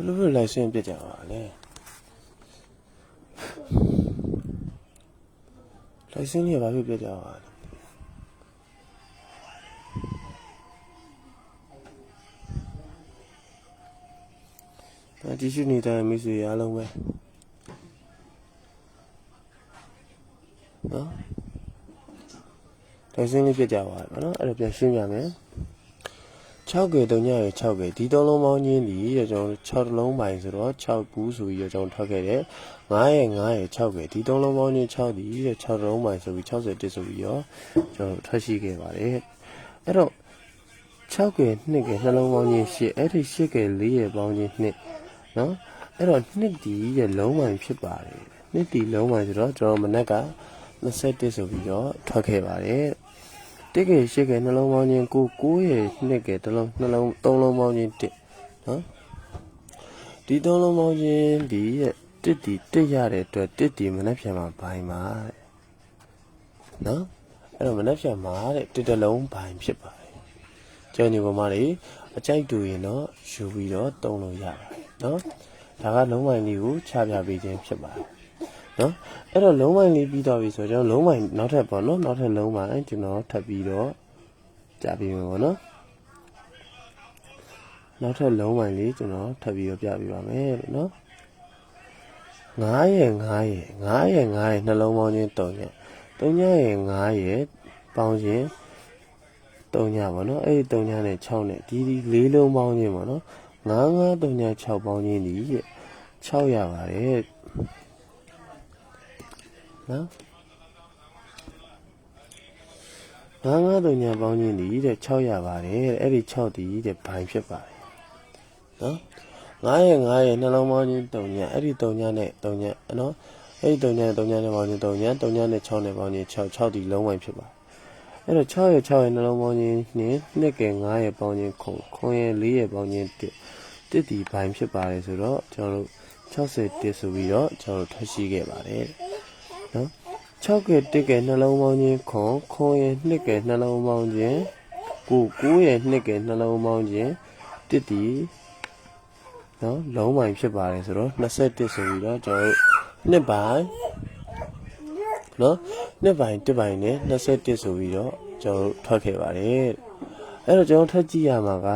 လို့လိုက်ဆင်းပြကြပါလေလိုက်ဆင်းနေဘာဖြစ်ပြကြပါလဲဒီရှိနေတဲ့မိတ်ဆွေအားလုံးပဲနော်လိုက်ဆင်းလေးပြကြပါနော်အဲ့ဒါပြန်ရှင်းပြမယ်6က3ညရ6ကဒီ3လုံးပေါင်းချင်းဒီကျွန်တော်6လုံးပိုင်းဆိုတော့6ဘူးဆိုပြီးကျွန်တော်ထွက်ခဲ့တယ်9ရ6ကဒီ3လုံးပေါင်းချင်း6ဒီ6လုံးပိုင်းဆိုပြီး61ဆိုပြီးတော့ကျွန်တော်ထွက်ရှိခဲ့ပါတယ်အဲ့တော့6က2ကနှလုံးပေါင်းချင်း8အဲ့ဒီ8က4ရပေါင်းချင်း2နော်အဲ့တော့2ဒီရလုံးပိုင်းဖြစ်ပါတယ်2ဒီလုံးပိုင်းဆိုတော့ကျွန်တော်မနက်က21ဆိုပြီးတော့ထွက်ခဲ့ပါတယ်တစ်က8ကနှလုံးပေါင်းချင်း9ရ2က3လုံးပေါင်းချင်း1နော်ဒီ3လုံးပေါင်းချင်းဒီတစ်ဒီတစ်ရတဲ့အတွက်တစ်ဒီမနှက်ပြန်မှာဘိုင်ပါတဲ့နော်အဲ့တော့မနှက်ပြန်မှာတဲ့တစ်တလုံးဘိုင်ဖြစ်ပါတယ်ကျောင်းညီပေါ်မှာလေအကြိုက်တူရင်တော့ယူပြီးတော့သုံးလို့ရပါတယ်နော်ဒါကလုံးပိုင်းလေးကိုချပြပေးခြင်းဖြစ်ပါတယ်နော်အဲ့တော့လုံးပိုင်းလေးပြီးတော့ပြီဆိုတော့လုံးပိုင်းနောက်ထပ်ပေါ့နော်နောက်ထပ်လုံးပိုင်းကျွန်တော်ထပ်ပြီးတော့ကြာပြီးမယ်ပေါ့နော်နောက်ထပ်လုံးပိုင်းလေးကျွန်တော်ထပ်ပြီးတော့ပြပြပါမယ်နော်9ရနှလုံးပေါင်းချင်း3ည3ညရ9ရပေါင်းချင်း3ညပေါ့နော်အဲ့ဒီ3ညနဲ့6နဲ့ဒီ4လုံးပေါင်းချင်းပေါ့နော်9 3ည6ပေါင်းချင်းဒီ6ရပါတယ်နော်9 3ညပေါင်းချင်းဒီတဲ့6ရပါတယ်အဲ့ဒီ6ဒီတဲ့ဘိုင်ဖြစ်ပါတယ်နော်9ရနှလုံးပေါင်းချင်း3ညအဲ့ဒီ3ညနဲ့3ညနော်အဲ့ဒီ3ညနဲ့3ညနဲ့ပေါင်းချင်း3ည3ညနဲ့6နဲ့ပေါင်းချင်း6ဒီလုံးဝဖြစ်ပါတယ်အဲ့တော့6ရနှလုံးပေါင်းချင်းနဲ့2က9ရပေါင်းချင်း9ရ4ရပေါင်းချင်း1ဒီဘိုင်ဖြစ်ပါတယ်ဆိုတော့ကျွန်တော်တို့61ဆိုပြီးတော့ကျွန်တော်တို့ထွက်ရှိခဲ့ပါတယ်နော်6က1ကနှလုံးပေါင်းချင်း9ရ2ကနှလုံးပေါင်းချင်း9ရ2ကနှလုံးပေါင်းချင်း1ဒီနော်လုံးပိုင်းဖြစ်ပါတယ်ဆိုတော့21ဆိုပြီးတော့ကျွန်တော်တို့နှစ်ပိုင်းနော်နှစ်ပိုင်း1ပိုင်းနဲ့21ဆိုပြီးတော့ကျွန်တော်တို့ထွက်ခဲ့ပါတယ်အဲ့တော့ကျွန်တော်ထပ်ကြည့်ရမှာက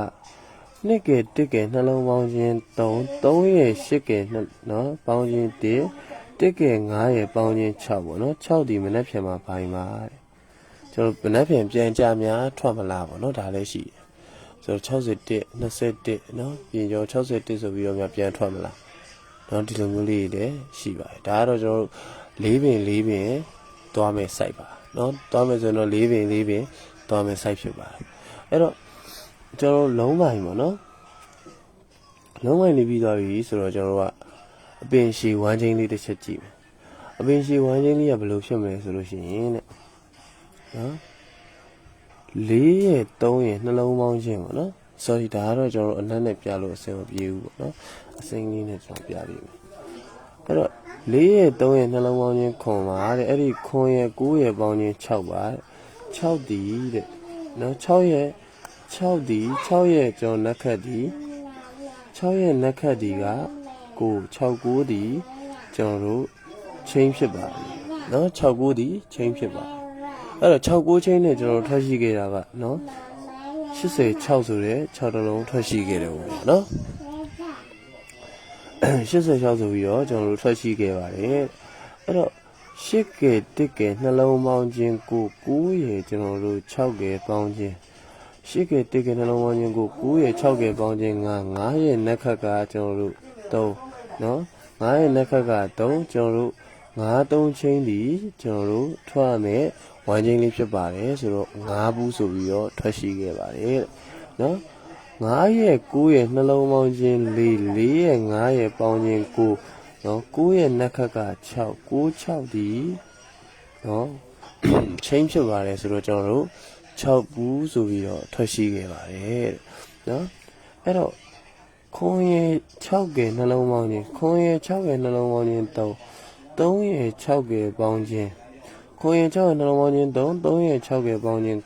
2က1ကနှလုံးပေါင်းချင်း3ရ8ကနော်ပေါင်းချင်း1က9ရပေါင်းချင်း6ပေါ့နော်6ဒီမနှက်ဖြန်မှာဘိုင်ပါတဲ့ကျွန်တော်မနှက်ဖြန်ပြန်ကြများထွက်မလားပေါ့နော်ဒါလည်းရှိတယ်ဆိုတော့61 21နော်ပြင်ကျော်61ဆိုပြီးတော့များပြန်ထွက်မလားနော်ဒီလိုမျိုးလေးတွေရှိပါတယ်ဒါကတော့ကျွန်တော်တို့4ပင်သွားမယ် site ပါနော်သွားမယ်ဆိုတော့4ပင်သွားမယ် site ဖြစ်ပါတယ်အဲ့တော့ကျွန်တော်လုံးပိုင်းပေါ့နော်လုံးပိုင်းနေပြီးသွားပြီဆိုတော့ကျွန်တော်တို့ကအပင်ရှည်ဝမ်းချင်းလေးတစ်ချက်ကြည့်မယ်အပင်ရှည်ဝမ်းချင်းလေးကဘယ်လိုဖြစ်မလဲဆိုလို့ရှိရင်တဲ့နော်4ရ3ရနှလုံးပေါင်းချင်းပေါ့နော် sorry ဒါကတော့ကျွန်တော်တို့အနက်နဲ့ပြလို့အဆင်မပြေဘူးပေါ့နော်အစိမ်းလေးနဲ့ကျွန်တော်ပြပေးမယ်အဲ့တော့4ရ3ရနှလုံးပေါင်းချင်းခွန်ပါတဲ့အဲ့ဒီခွန်ရ9ရပေါင်းချင်း6ပါတဲ့6ဒီတဲ့နော်6ရကျွန်တော်နက်ခတ်ဒီ6ရနက်ခတ်ဒီက9ဒီကျွန်တော်တို့ချင်းဖြစ်ပါတယ်နော်6 9ဒီချင်းဖြစ်ပါတယ်အဲ့တော့6 9ချင်းနဲ့ကျွန်တော်ထွက်ရှိခဲ့တာကနော်86ဆိုတဲ့6တလုံးထွက်ရှိခဲ့တယ်ပေါ့နော်86ဆိုပြီးတော့ကျွန်တော်တို့ထွက်ရှိခဲ့ပါတယ်အဲ့တော့8က1ကနှလုံးပေါင်းချင်း9ရကျွန်တော်တို့6ကပေါင်းချင်း8က1ကနှလုံးပေါင်းချင်း9ရ6ကပေါင်းချင်း9ရနက်ခတ်ကကျွန်တော်တို့3နော်9ရနက်ခတ်က3ကျွန်တော်တို့9 3ချင်းဒီကျွန်တော်တို့ထွက်ရမယ်ဝိုင်းချင်းလေးဖြစ်ပါတယ်ဆိုတော့9ဘူးဆိုပြီးတော့ထွက်ရှိခဲ့ပါတယ်နော်9ရ9ရနှလုံးပေါင်းချင်း4ရ9ရပေါင်းချင်း9နော်9ရနက်ခတ်က6 6ဒီနော်ချင်းဖြစ်ပါတယ်ဆိုတော့ကျွန်တော်တို့6ဘူးဆိုပြီးတော့ထွက်ရှိခဲ့ပါတယ်နော်အဲ့တော့ခွန်ရ6ကနှလုံးပေါင်းချင်းခွန်ရ6ကနှလုံးပေါင်းချင်း3ရ6ကပေါင်းချင်းခွန်ရ6နှလုံးပေါင်းချင်း3ရ6ကပေါင်းချင်း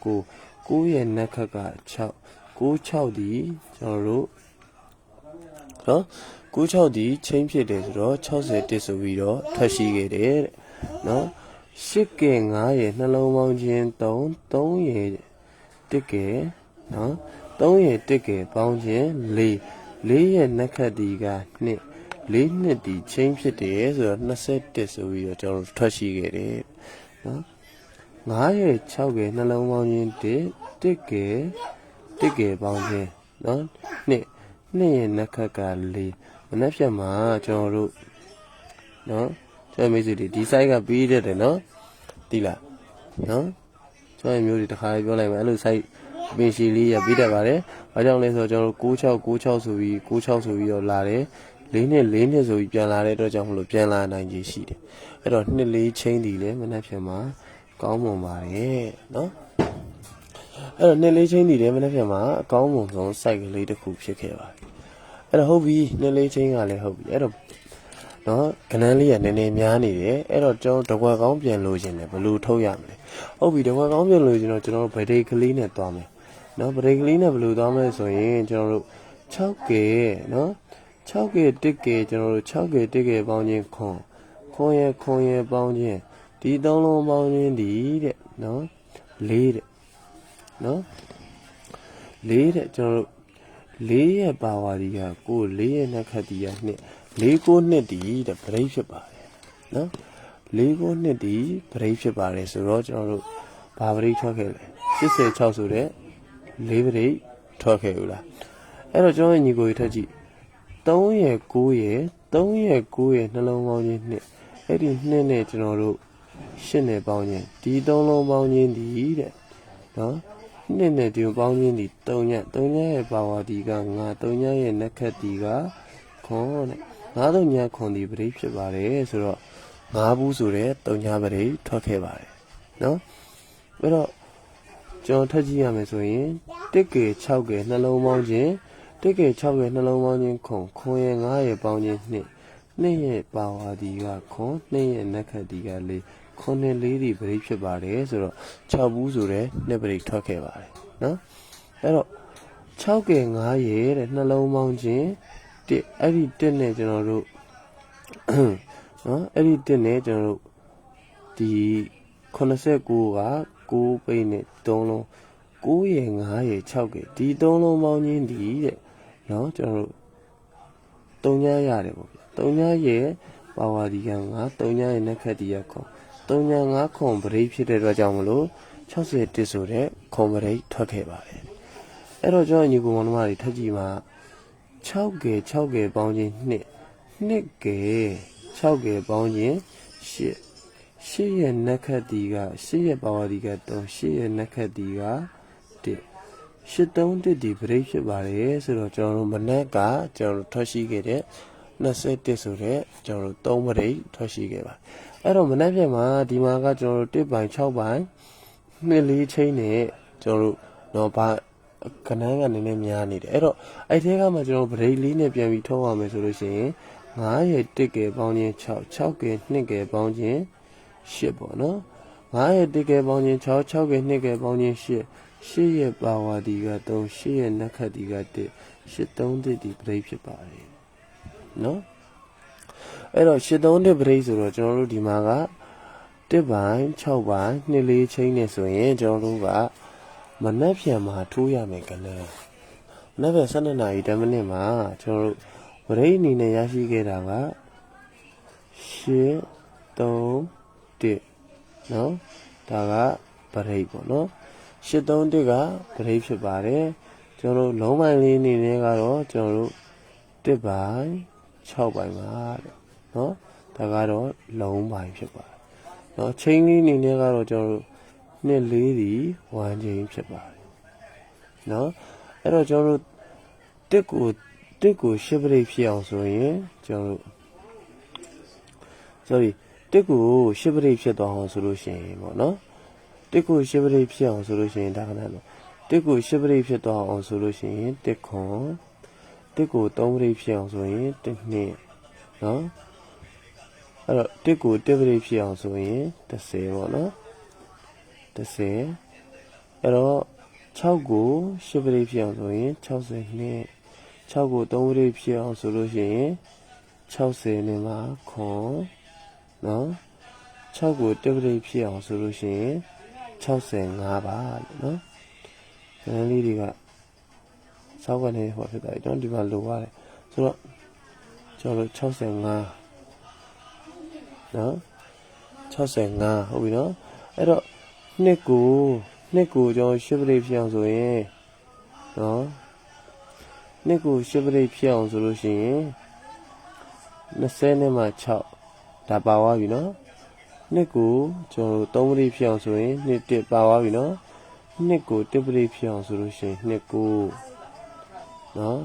9ရနက်ခတ်က6 6ဒီကျွန်တော်တို့ နော်96ဒီချင်းဖြစ်တယ်ဆိုတော့60တစ်ဆိုပြီးတော့ထွက်ရှိခဲ့တယ်တဲ့နော်8ကဲ9ရဲ့နှလုံးပေါင်းချင်း3ရဲ့တစ်ကဲနော်3ရဲ့တစ်ကဲပေါင်းချင်း4ရဲ့နှက်ခတ်ဒီက2 4နှစ်ဒီချင်းဖြစ်တယ်ဆိုတော့21ဆိုပြီးတော့ကျွန်တော်ထွက်ရှိခဲ့တယ်နော်9ရဲ့6ကဲနှလုံးပေါင်းချင်းတစ်ကဲပေါင်းချင်းနော်2ရဲ့နှက်ခတ်က4မနှက်ဖြတ်မှာကျွန်တော်တို့နော်ကျွန်တော်မိတ်ဆွေတွေဒီ site ကပြီးတတ်တယ်နော်ဒီလားနော်ကျွန်တော်မျိုးတွေတစ်ခါပြောလိုက်မယ်အဲ့လို site ပင်ရှည်လေးရပြီးတတ်ပါတယ်ဘာကြောင့်လဲဆိုတော့ကျွန်တော်96ဆိုပြီးတော့လာတယ်4နှစ်ဆိုပြီးပြန်လာတဲ့အတွက်ကြောင့်မလို့ပြန်လာနိုင်ကြီးရှိတယ်အဲ့တော့2 4ချင်းဒီလဲမနှက်ဖြတ်မှာကောင်းမွန်ပါတယ်နော်အဲ့တော့2 4ချင်းဒီလဲမနှက်ဖြတ်မှာအကောင်းမွန်ဆုံး site ကလေးတစ်ခုဖြစ်ခဲ့ပါတယ်အဲ့တော့ဟုတ်ပြီ2 4ချင်းကလည်းဟုတ်ပြီအဲ့တော့နော်ကနန်းလေးကနည်းနည်းများနေတယ်အဲ့တော့ကျွန်တော်တကွက်ကောင်းပြန်လို့ရှင်တယ်ဘယ်လိုထုတ်ရမလဲဟုတ်ပြီတကွက်ကောင်းပြန်လို့ရှင်တော့ကျွန်တော်ဗရိတ်ကလေးနဲ့သွားမယ်နော်ဗရိတ်ကလေးနဲ့ဘယ်လိုသွားမလဲဆိုရင်ကျွန်တော်တို့6ကဲနော်6ကဲ1ကဲကျွန်တော်တို့6ကဲ1ကဲပေါင်းချင်းခွန်ရဲ့ပေါင်းချင်းဒီ3လုံးပေါင်းချင်းဒီတဲ့နော်4တဲ့နော်4တဲ့ကျွန်တော်တို့4ရဲ့ပါဝါဒီက4ရဲ့နှက်ခတ်ဒီက2 4 9ဒီတဲ့ဗရိတ်ဖြစ်ပါတယ်နော်4 9ဒီဗရိတ်ဖြစ်ပါတယ်ဆိုတော့ကျွန်တော်တို့ဘာဗရိတ်ထွက်ခဲ့လဲ86ဆိုတဲ့4ဗရိတ်ထွက်ခဲ့ဘူးလားအဲ့တော့ကျွန်တော်ညီကိုရထက်ကြည့်3ရဲ့9ရဲ့နှလုံးပေါင်းချင်း2အဲ့ဒီ2နဲ့ကျွန်တော်တို့8နဲ့ပေါင်းချင်းဒီ3လုံးပေါင်းချင်းဒီတဲ့နော်2နဲ့ဒီပေါင်းချင်းဒီ3ရဲ့ပါဝါဒီက9 3ရဲ့နှက်ခတ်ဒီကခွန်တဲ့9 3ခွန်ဒီပရိဖြစ်ပါတယ်ဆိုတော့9ဘူးဆိုတဲ့3ပရိထွက်ခဲ့ပါတယ်နော်အဲ့တော့ကျွန်တော်ထပ်ကြည့်ရမယ်ဆိုရင်1ကဲ6ကဲနှလုံးပေါင်းချင်း1ကဲ6ကဲနှလုံးပေါင်းချင်းခွန်ရဲ့9ရဲ့ပေါင်းချင်း2ရဲ့ပါဝါဒီကခွန်2ရဲ့နှက်ခတ်ဒီက4ခွန်နဲ့4ဒီပရိဖြစ်ပါတယ်ဆိုတော့6ဘူးဆိုတဲ့2ပရိထွက်ခဲ့ပါတယ်နော်အဲ့တော့6ကဲ9ရဲ့တဲ့နှလုံးပေါင်းချင်းအဲ့ဒီ1နဲ့ကျွန်တော်တို့နော်အဲ့ဒီ1နဲ့ကျွန်တော်တို့ဒီ89က9ပိတ်နဲ့3လုံး9ရဲ့9ရဲ့6ကဲဒီ3လုံးပေါင်းချင်းဒီတဲ့နော်ကျွန်တော်တို့3ညရတယ်ပေါ့ဗျ3ညရဲ့ပါဝါဒီက9 3ညရဲ့နှက်ခတ်ဒီကခွန်3ည9ခွန်ပရိဖြစ်တဲ့အတွက်ကြောင့်မလို့61ဆိုတဲ့ခွန်ပရိထွက်ခဲ့ပါတယ်အဲ့တော့ကျွန်တော်ညီကိုမောင်နှမတွေထပ်ကြည့်မှာ6ကဲပေါင်းချင်း2ကဲ6ကဲပေါင်းချင်း8ရဲ့နှက်ခတ်ဒီက8ရဲ့ပါဝါဒီက8ရဲ့နှက်ခတ်ဒီက1 3ဒီဗရိတ်ဖြစ်ပါတယ်ဆိုတော့ကျွန်တော်တို့မနက်ကကျွန်တော်တို့ထွက်ရှိခဲ့တဲ့21ဆိုတဲ့ကျွန်တော်တို့3ဗရိတ်ထွက်ရှိခဲ့ပါအဲ့တော့မနက်ဖြန်မှာဒီမှာကကျွန်တော်တို့1ပိုင်း6ပိုင်း2 4ချင်းနဲ့ကျွန်တော်တို့တော့ဘာကနန်းကနည်းနည်းများနေတယ်အဲ့တော့အဲ့ထဲကမှကျွန်တော်ဗရိတ်လေးနဲ့ပြန်ပြီးထုတ်ရမယ်ဆိုလို့ရှိရင်9ရဲ့1ကဲပေါင်းချင်း6ကဲ2ကဲပေါင်းချင်း8ပေါ့နော်9ရဲ့1ကဲပေါင်းချင်း6ကဲ2ကဲပေါင်းချင်း8ရဲ့ပါဝါဒီက3 8ရဲ့နှက်ခတ်ဒီက1 8 3ဒီဗရိတ်ဖြစ်ပါတယ်နော်အဲ့တော့8 3ဗရိတ်ဆိုတော့ကျွန်တော်တို့ဒီမှာက1ပိုင်း6ပိုင်း2 4ချင်းနဲ့ဆိုရင်ကျွန်တော်တို့ကမနက်ဖြန်မှာထိုးရမယ်ကလေးမနက်ဖြန်12နာရီ10မိနစ်မှာကျွန်တော်တို့ဗရိတ်အနေနဲ့ရရှိခဲ့တာက8 3 1နော်ဒါကဗရိတ်ပေါ့နော်8 3 1ကဗရိတ်ဖြစ်ပါတယ်ကျွန်တော်တို့လုံးပိုင်းလေးအနေနဲ့ကတော့ကျွန်တော်တို့1ပိုင်း6ပိုင်းပါတဲ့နော်ဒါကတော့လုံးပိုင်းဖြစ်ပါတယ်နော်ချင်းလေးအနေနဲ့ကတော့ကျွန်တော်တို့2 4ဒီ1ချင်းဖြစ်ပါတယ်နော်အဲ့တော့ကျွန်တော်တို့တစ်ကို10ပရိတ်ဖြစ်အောင်ဆိုရင်ကျွန်တော်တို့တစ်ကို10ပရိတ်ဖြစ်သွားအောင်ဆိုလို့ရှိရင်ပေါ့နော်တစ်ကို10ပရိတ်ဖြစ်အောင်ဆိုလို့ရှိရင်ဒါကလည်းတစ်ကို10ပရိတ်ဖြစ်သွားအောင်ဆိုလို့ရှိရင်တစ်ခွန်တစ်ကို3ပရိတ်ဖြစ်အောင်ဆိုရင်တစ်နှစ်နော်အဲ့တော့တစ်ကို1ပရိတ်ဖြစ်အောင်ဆိုရင်30ပေါ့နော်30အဲ့တော့6ကို10ပရိတ်ဖြစ်အောင်ဆိုရင်62 6ကို3ပရိဖြစ်အောင်ဆိုလို့ရှိရင်60နဲ့မှာခွန်နော်6ကို1ပရိဖြစ်အောင်ဆိုလို့ရှိရင်65ပါနော်ကဏ္ဍလေးတွေကစောက်ကနေဟောဖြစ်သွားပြီနော်ဒီမှာလိုရတယ်ဆိုတော့ကျွန်တော်65နော်65ဟုတ်ပြီနော်အဲ့တော့နှစ်ကိုကျွန်တော်10ပရိဖြစ်အောင်ဆိုရင်နော်နှစ်ကို10ပရိဖြစ်အောင်ဆိုလို့ရှိရင်20နဲ့မှ6ဒါပါသွားပြီနော်နှစ်ကိုကျွန်တော်3ပရိဖြစ်အောင်ဆိုရင်နှစ်1ပါသွားပြီနော်နှစ်ကို1ပရိဖြစ်အောင်ဆိုလို့ရှိရင်နှစ်ကိုနော်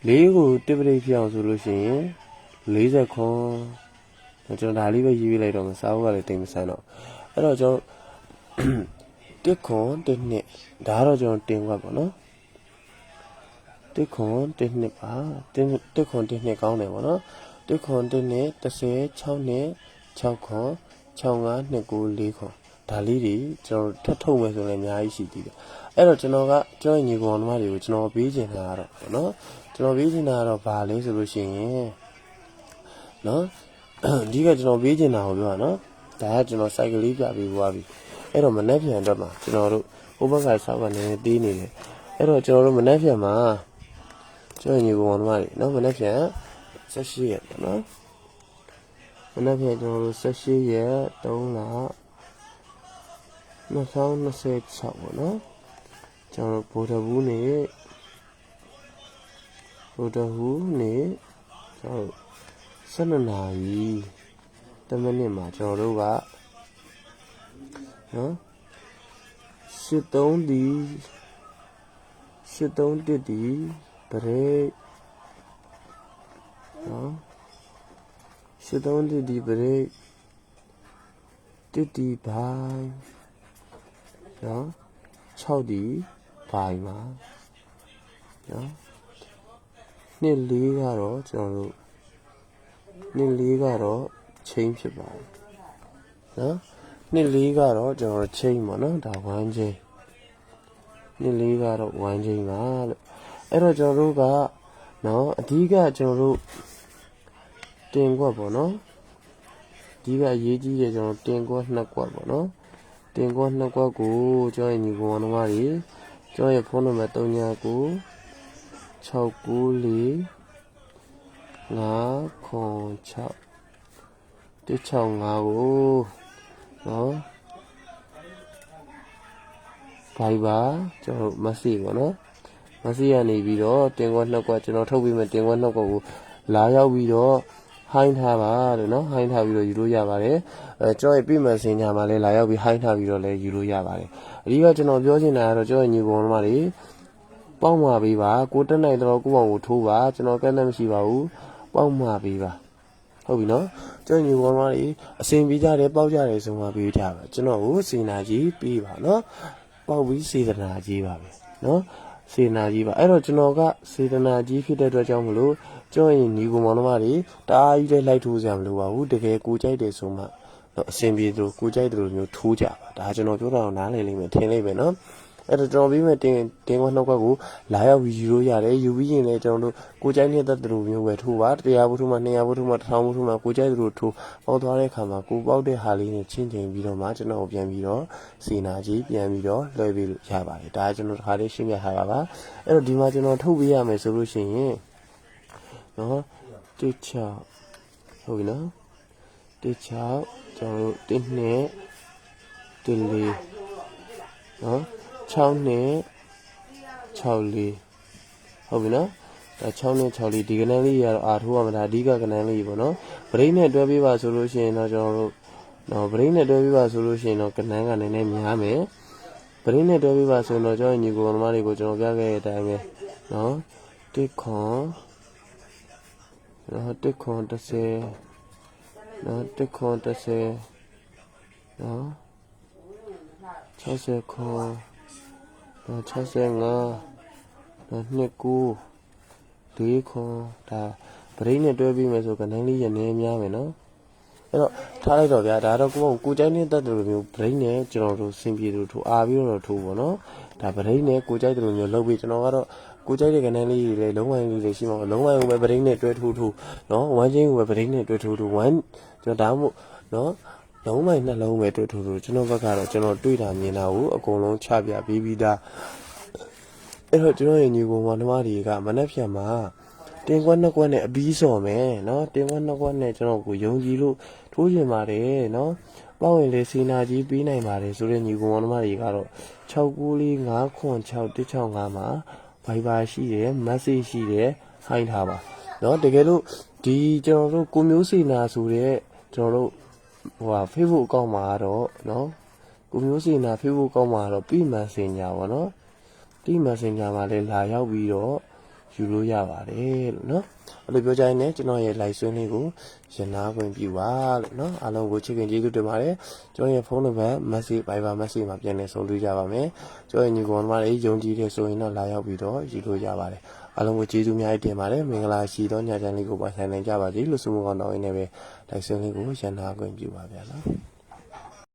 4ကို1ပရိဖြစ်အောင်ဆိုလို့ရှိရင်40ခွန်ကျွန်တော်ဒါလေးပဲရေးပြလိုက်တော့မစားဘူးကလည်းတိတ်မဆန်းတော့အဲ့တော့ကျွန်တော်1ခွန်1နှစ်ဒါကတော့ကျွန်တော်တင်ခွက်ပေါ့နော်1ခွန်1နှစ်ပါ1ခွန်1နှစ်ကောင်းတယ်ပေါ့နော်1ခွန်1နှစ်36နှစ်6ခွန်65နှစ်ကို4ခွန်ဒါလေးတွေကျွန်တော်ထပ်ထုတ်မယ်ဆိုလည်းအများကြီးရှိသေးတယ်အဲ့တော့ကျွန်တော်ကကျွန်တော်ညီကောင်တို့တွေကိုကျွန်တော်ပေးချင်တာကတော့ပေါ့နော်ကျွန်တော်ပေးချင်တာကတော့ဘာလဲဆိုလို့ရှိရင်နော်ဒီကကျွန်တော်ပေးချင်တာကိုပြောတာနော်ဒါကကျွန်တော်စိုက်ကလေးပြပေးသွားပြီအဲ့တော့မနှက်ပြန်တော့မှကျွန်တော်တို့ဟိုဘက်ကဆောက်ကနေတီးနေတယ်အဲ့တော့ကျွန်တော်တို့မနှက်ပြန်မှာကျွန်တော်ညီကောင်တို့နော်မနှက်ပြန်18ရက်ပေါ့နော်မနှက်ပြန်ကျွန်တော်တို့18ရက်3လ2026ပေါ့နော်ကျွန်တော်ဗုဒ္ဓဘူးနေကျွန်တော်12နာရီ10မိနစ်မှာကျွန်တော်တို့ကနော်83ဒီ83ဒီဗရိတ်နော်83ဒီဗရိတ်ဒီဘိုင်နော်6ဒီဘိုင်မှာနော်နှစ်4ကတော့ကျွန်တော်တို့နှစ်4ကတော့ချင်းဖြစ်ပါတယ်နော်နှစ်4ကတော့ကျွန်တော်တို့ချင်းပေါ့နော်ဒါ1ချင်းနှစ်4ကတော့1ချင်းပါလို့အဲ့တော့ကျွန်တော်တို့ကနော်အဓိကကျွန်တော်တို့တင်ကွက်ပေါ့နော်အဓိကအရေးကြီးတယ်ကျွန်တော်တင်ကွက်2ကွက်ပေါ့နော်တင်ကွက်2ကွက်ကိုကျွန်တော်ညီကောင်တို့တွေကျွန်တော်ရဲ့ဖုန်းနံပါတ်399694 506 165ကိုနော်ဘိုင်ပါကျွန်တော်မဆီပေါ့နော်မဆီကနေပြီးတော့တင်ကွက်2ကွက်ကျွန်တော်ထုတ်ပြီးမှတင်ကွက်2ကွက်ကိုလာရောက်ပြီးတော့ဟိုင်းထားပါလို့နော်ဟိုင်းထားပြီးတော့ယူလို့ရပါတယ်ကျွန်တော်ရဲ့ပြည်မစင်ညာမှာလည်းလာရောက်ပြီးဟိုင်းထားပြီးတော့လည်းယူလို့ရပါတယ်အဓိကကျွန်တော်ပြောချင်တာကတော့ကျွန်တော်ညီကောင်တို့တွေပေါက်မှာပေးပါကိုတက်နိုင်တော့ကိုယ့်ဘောင်ကိုထိုးပါကျွန်တော်ကန့်သက်မရှိပါဘူးပေါက်မှာပေးပါဟုတ်ပြီနော်ကျွန်တော်ညီကောင်တို့တွေအစင်ပေးကြတယ်ပေါက်ကြတယ်ဆိုမှပေးကြပါကျွန်တော်ကိုစေနာကြီးပေးပါနော်ပေါက်ပြီးစေတနာကြီးပါပဲနော်စေနာကြီးပါအဲ့တော့ကျွန်တော်ကစေတနာကြီးဖြစ်တဲ့အတွက်ကြောင့်မလို့ကျွန်တော်ညီကောင်မောင်နှမတွေတအားကြီးတဲ့လိုက်ထိုးစရာမလိုပါဘူးတကယ်ကိုကြိုက်တယ်ဆိုမှတော့အစင်ပြေသူကိုကြိုက်တယ်လို့မျိုးထိုးကြပါဒါကျွန်တော်ပြောတာကိုနားလည်လိမ့်မယ်ထင်လိမ့်မယ်နော်အဲ့တော့ကျွန်တော်ပြီးမှတင်ခွက်နှုတ်ခွက်ကိုလာရောက်ပြီးယူလို့ရတယ်ယူပြီးရင်လည်းကျွန်တော်တို့ကိုကြိုက်နေတဲ့သူတို့မျိုးပဲထိုးပါ100ဘုထုမှ200ဘုထုမှ1000ဘုထုမှကိုကြိုက်သူတို့ထိုးပေါက်သွားတဲ့အခါမှာကိုပေါက်တဲ့ဟာလေးနဲ့ချင်းချင်းပြီးတော့မှကျွန်တော်ပြန်ပြီးတော့စီနာကြီးပြန်ပြီးတော့လွှဲပေးလို့ရပါတယ်ဒါကျွန်တော်တစ်ခါလေးရှင်းပြထားတာပါအဲ့တော့ဒီမှာကျွန်တော်ထုတ်ပေးရမယ်ဆိုလို့ရှိရင်နော်16ဟုတ်ပြီနော်16ကျွန်တော်တို့1နှစ်1လေးနော်6နှစ်6လေးဟုတ်ပြီနော်ဒါ6နှစ်6လေးဒီကဏ္ဍလေးရတော့အာထိုးရမှာဒါအဓိကကဏ္ဍလေးပေါ့နော်ဗရိတ်နဲ့တွဲပေးပါဆိုလို့ရှိရင်တော့ကျွန်တော်တို့နော်ဗရိတ်နဲ့တွဲပေးပါဆိုလို့ရှိရင်တော့ကဏ္ဍကနည်းနည်းများမယ်ဗရိတ်နဲ့တွဲပေးပါဆိုတော့ကျွန်တော်ညီကောင်မတွေကိုကျွန်တော်ပြခဲ့တဲ့အတိုင်းပဲနော်1ခွန်နော်1ခွန်30နော်1ခွန်30နော်60ခွန်65နှစ်ကို4ခွန်ဒါဗရိတ်နဲ့တွဲပြီးမယ်ဆိုကဏ္ဍလေးရနေများမယ်နော်အဲ့တော့ထားလိုက်တော့ဗျာဒါတော့ကိုကြိုက်နေတဲ့တူလိုမျိုးဗရိတ်နဲ့ကျွန်တော်တို့စင်ပြေတူထိုးအားပြီးတော့ထိုးပေါ့နော်ဒါဗရိတ်နဲ့ကိုကြိုက်တူလိုမျိုးလုပ်ပြီးကျွန်တော်ကတော့ ကိုကြိုက်တဲ့ကဏ္ဍလေးတွေလည်းလုံးဝလေးတွေရှိမှာလုံးဝပဲပရင်းနဲ့တွဲထိုးနော်ဝမ်းချင်းကိုပဲပရင်းနဲ့တွဲထိုးဝမ်းကျွန်တော်ဒါမှမဟုတ်နော်လုံးဝနှလုံးပဲတွဲထိုးကျွန်တော်ဘက်ကတော့ကျွန်တော်တွေ့တာမြင်တာကိုအကုန်လုံးချပြပြီးသားအဲ့တော့ကျွန်တော်ရဲ့ညီကောင်မတွေကမနှက်ဖြန်မှာတင်ကွက်နှစ်ကွက်နဲ့အပြီးစော်မယ်နော်တင်ကွက်နှစ်ကွက်နဲ့ကျွန်တော်ကိုယုံကြည်လို့ထိုးကျင်ပါတယ်နော်ပေါ့ဝင်လေစီနာကြီးပြီးနိုင်ပါတယ်ဆိုတဲ့ညီကောင်မတွေကတော့6959616မှာViber ရှိတယ် message ရှိတယ်ဟိုင်းထားပါเนาะတကယ်လို့ဒီကျွန်တော်တို့ကိုမျိုးစီနာဆိုတဲ့ကျွန်တော်တို့Facebook account မှာတော့เนาะကိုမျိုးစီနာ Facebook account မှာတော့ပြီး Messenger ပေါ့เนาะပြီး Messenger မှာလည်းလာရောက်ပြီးတော့ယူလို့ရပါတယ်လို့เนาะအဲ့လိုပြောကြရင်လည်းကျွန်တော်ရဲ့ live ဆွေးနွေးကိုရနာခွင့်ပြုပါလို့เนาะအားလုံးကိုချစ်ခင်ကျေးဇူးတင်ပါတယ်ကျွန်တော်ရဲ့ဖုန်းနံပါတ် message Viber message မှာပြန်လည်ဆုံးတွေ့ကြပါမယ်ကျွန်တော်ရဲ့ညီကောင်မတွေယုံကြည်တဲ့ဆိုရင်တော့လာရောက်ပြီးတော့ယူလို့ရပါတယ်အားလုံးကိုကျေးဇူးများတင်ပါတယ်မင်္ဂလာရှိသောညချမ်းလေးကိုပါဆိုင်နိုင်ကြပါစေလို့ဆုမကောင်းတောင်းရင်းနဲ့ပဲ live ဆွေးနွေးကိုရနာခွင့်ပြုပါဗျာနော်